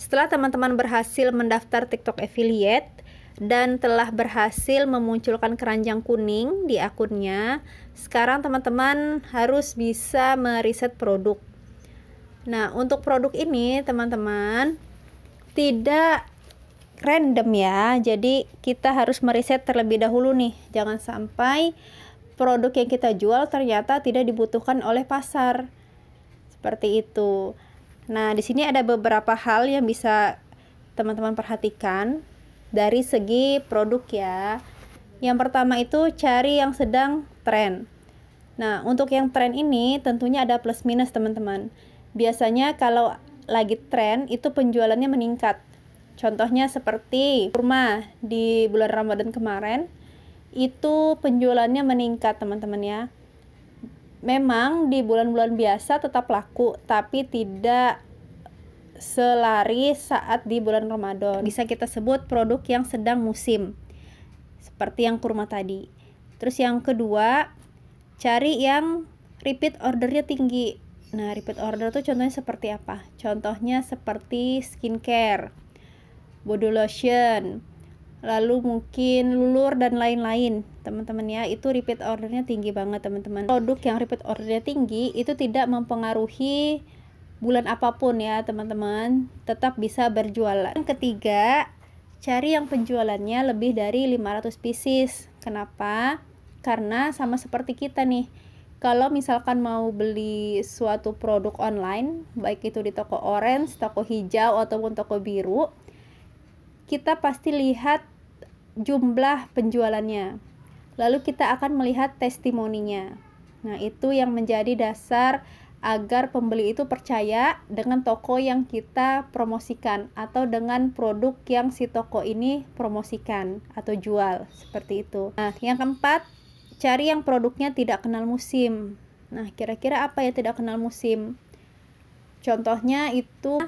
Setelah teman-teman berhasil mendaftar TikTok Affiliate dan telah berhasil memunculkan keranjang kuning di akunnya, sekarang teman-teman harus bisa meriset produk. Nah, untuk produk ini teman-teman tidak random ya, jadi kita harus meriset terlebih dahulu nih. Jangan sampai produk yang kita jual ternyata tidak dibutuhkan oleh pasar. Seperti itu. Nah, di sini ada beberapa hal yang bisa teman-teman perhatikan dari segi produk ya. Yang pertama itu cari yang sedang tren. Nah, untuk yang tren ini tentunya ada plus minus teman-teman. Biasanya kalau lagi tren itu penjualannya meningkat. Contohnya seperti kurma di bulan Ramadan kemarin, itu penjualannya meningkat teman-teman ya. Memang di bulan-bulan biasa tetap laku, tapi tidak selaris saat di bulan Ramadan. Bisa kita sebut produk yang sedang musim, seperti yang kurma tadi. Terus yang kedua, cari yang repeat ordernya tinggi. Nah, repeat order tuh contohnya seperti apa? Contohnya seperti skincare, body lotion, lalu mungkin lulur dan lain-lain teman-teman ya. Itu repeat ordernya tinggi banget teman-teman. Produk yang repeat ordernya tinggi itu tidak mempengaruhi bulan apapun ya teman-teman, tetap bisa berjualan. Yang ketiga, cari yang penjualannya lebih dari 500 pieces. Kenapa? Karena sama seperti kita nih, kalau misalkan mau beli suatu produk online, baik itu di toko orange, toko hijau, ataupun toko biru, kita pasti lihat jumlah penjualannya, lalu kita akan melihat testimoninya. Nah, itu yang menjadi dasar agar pembeli itu percaya dengan toko yang kita promosikan atau dengan produk yang si toko ini promosikan atau jual, seperti itu. Nah, yang keempat, cari yang produknya tidak kenal musim. Nah, kira-kira apa yang tidak kenal musim? Contohnya itu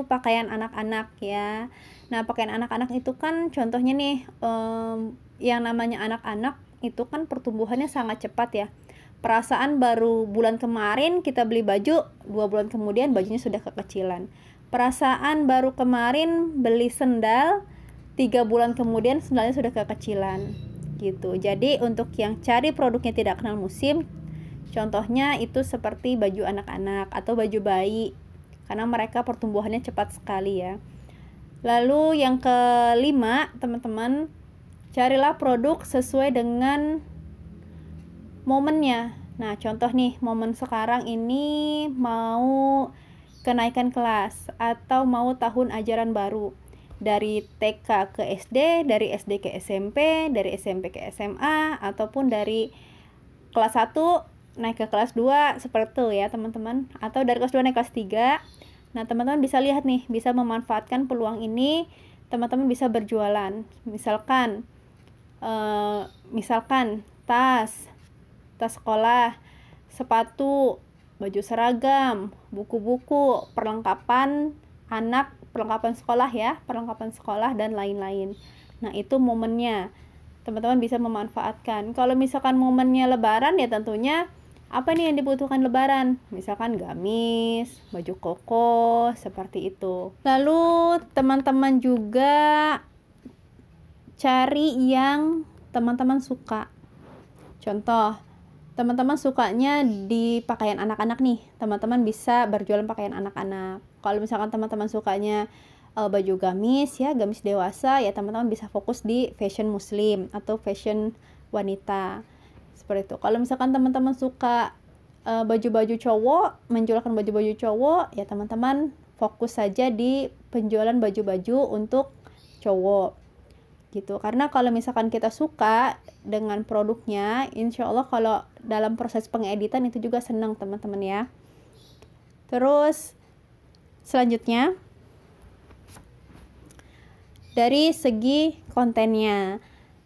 pakaian anak-anak ya. Nah, pakaian anak-anak itu kan contohnya nih, yang namanya anak-anak itu kan pertumbuhannya sangat cepat ya. Perasaan baru bulan kemarin kita beli baju, 2 bulan kemudian bajunya sudah kekecilan. Perasaan baru kemarin beli sendal, 3 bulan kemudian sendalnya sudah kekecilan gitu. Jadi untuk yang cari produknya tidak kenal musim, contohnya itu seperti baju anak-anak atau baju bayi, karena mereka pertumbuhannya cepat sekali ya. Lalu yang kelima teman-teman, carilah produk sesuai dengan momennya. Nah, contoh nih, momen sekarang ini mau kenaikan kelas atau mau tahun ajaran baru, dari TK ke SD, dari SD ke SMP, dari SMP ke SMA, ataupun dari kelas 1 naik ke kelas 2, seperti itu ya teman-teman, atau dari kelas 2 naik kelas 3. Nah, teman-teman bisa lihat nih, bisa memanfaatkan peluang ini, teman-teman bisa berjualan. Misalkan tas sekolah, sepatu, baju seragam, buku-buku, perlengkapan anak, perlengkapan sekolah ya, perlengkapan sekolah dan lain-lain. Nah, itu momennya. Teman-teman bisa memanfaatkan. Kalau misalkan momennya lebaran ya tentunya apa nih yang dibutuhkan lebaran? Misalkan gamis, baju koko, seperti itu. Lalu teman-teman juga cari yang teman-teman suka. Contoh, teman-teman sukanya di pakaian anak-anak nih, teman-teman bisa berjualan pakaian anak-anak. Kalau misalkan teman-teman sukanya baju gamis ya, gamis dewasa ya, teman-teman bisa fokus di fashion muslim atau fashion wanita. Seperti itu. Kalau misalkan teman-teman suka baju-baju cowok, menjualkan baju-baju cowok, ya teman-teman fokus saja di penjualan baju-baju untuk cowok gitu. Karena kalau misalkan kita suka dengan produknya, insya Allah kalau dalam proses pengeditan itu juga senang teman-teman ya. Terus selanjutnya dari segi kontennya.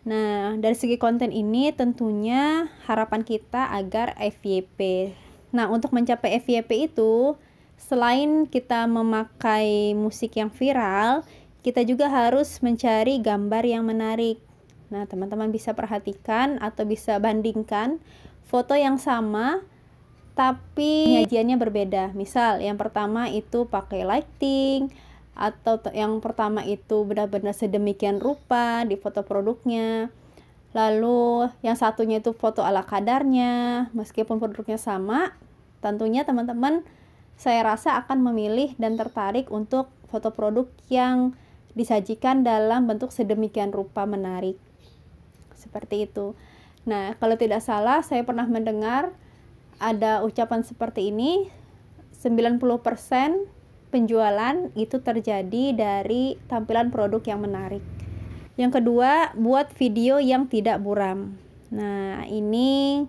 Nah, dari segi konten ini tentunya harapan kita agar FYP. Nah, untuk mencapai FYP itu, selain kita memakai musik yang viral, kita juga harus mencari gambar yang menarik. Nah, teman-teman bisa perhatikan atau bisa bandingkan foto yang sama tapi penyajiannya berbeda. Misal, yang pertama itu pakai lighting, atau yang pertama itu benar-benar sedemikian rupa di foto produknya, lalu yang satunya itu foto ala kadarnya, meskipun produknya sama, tentunya teman-teman saya rasa akan memilih dan tertarik untuk foto produk yang disajikan dalam bentuk sedemikian rupa menarik. Seperti itu. Nah, kalau tidak salah saya pernah mendengar ada ucapan seperti ini, 90% penjualan itu terjadi dari tampilan produk yang menarik. Yang kedua, buat video yang tidak buram. Nah, ini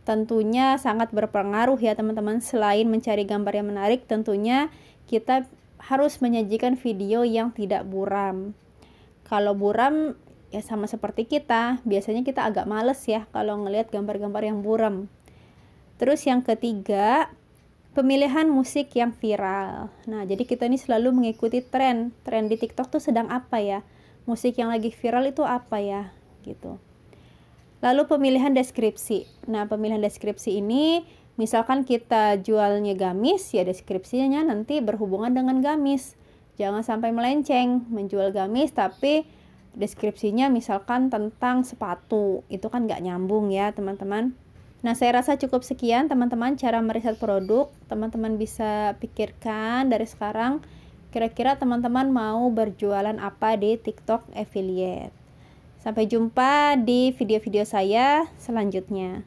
tentunya sangat berpengaruh ya teman-teman. Selain mencari gambar yang menarik, tentunya kita harus menyajikan video yang tidak buram. Kalau buram ya sama seperti kita, biasanya kita agak males ya kalau ngelihat gambar-gambar yang buram. Terus yang ketiga, pemilihan musik yang viral. Nah, jadi kita ini selalu mengikuti tren di TikTok tuh sedang apa ya? Musik yang lagi viral itu apa ya? Gitu. Lalu pemilihan deskripsi. Nah, pemilihan deskripsi ini, misalkan kita jualnya gamis, ya deskripsinya nanti berhubungan dengan gamis. Jangan sampai melenceng, menjual gamis tapi deskripsinya misalkan tentang sepatu. Itu kan nggak nyambung ya teman-teman. Nah, saya rasa cukup sekian teman-teman cara meriset produk. Teman-teman bisa pikirkan dari sekarang, kira-kira teman-teman mau berjualan apa di TikTok affiliate. Sampai jumpa di video-video saya selanjutnya.